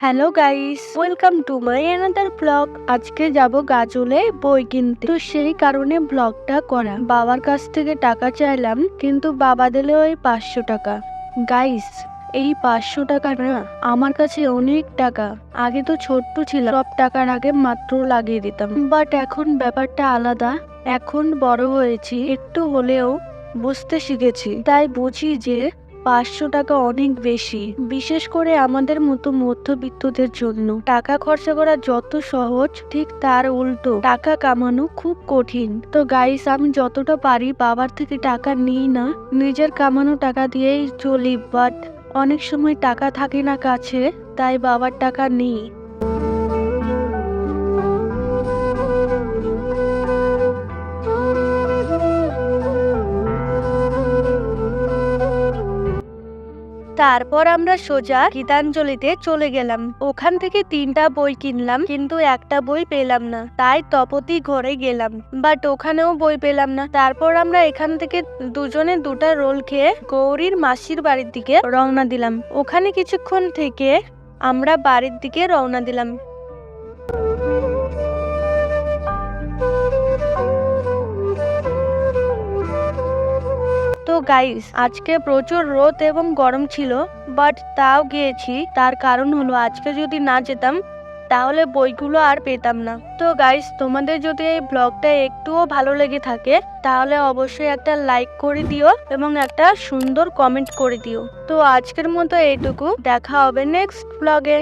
Hello guys, welcome to my another blog. আজকে যাব গাজলে বই কিনতে, তো সেই কারণে ব্লগটা করা। বাবার কাছ থেকে টাকা চাইলাম, কিন্তু বাবা দিলে ওই 500 টাকা। গাইস, এই 500 টাকা না আমার কাছে অনেক টাকা। আগে তো ছোট্ট ছিল, সব টাকার আগে মাত্র লাগিয়ে দিতাম, বাট এখন ব্যাপারটা আলাদা। এখন বড় হয়েছি, একটু হলেও বুঝতে শিখেছি, তাই বুঝি যে 500 টাকা অনেক বেশি, বিশেষ করে আমাদের মতো মধ্যবিত্তদের জন্য। টাকা খরচা করা যত সহজ, ঠিক তার উল্টো টাকা কামানো খুব কঠিন। তো গাইস, আমি যতটা পারি বাবার থেকে টাকা নিই না, নিজের কামানো টাকা দিয়েই চলি, বাট অনেক সময় টাকা থাকে না কাছে, তাই বাবার টাকা নিই। তারপর আমরা সোজা গীতাঞ্জলিতে চলে গেলাম। ওখান থেকে 3টা বই কিনলাম, কিন্তু একটা বই পেলাম না, তাই তপতি ঘরে গেলাম, বাট ওখানেও বই পেলাম না। তারপর আমরা এখান থেকে দুজনে 2টা রোল খেয়ে গৌরীর মাসির বাড়ির দিকে রওনা দিলাম। ওখানে কিছুক্ষণ থেকে আমরা বাড়ির দিকে রওনা দিলাম। তো গাইস, আজকে প্রচুর রোদ এবং গরম ছিল, বাট তাও গিয়েছি। তার কারণ হলো আজকে যদি না যেতাম তাহলে বইগুলো আর পেতাম না। তো গাইস, তোমাদের যদি এই ব্লগটা একটুও ভালো লেগে থাকে তাহলে অবশ্যই একটা লাইক করে দিও এবং একটা সুন্দর কমেন্ট করে দিও। তো আজকের মতো এইটুকু, দেখা হবে নেক্সট ব্লগে।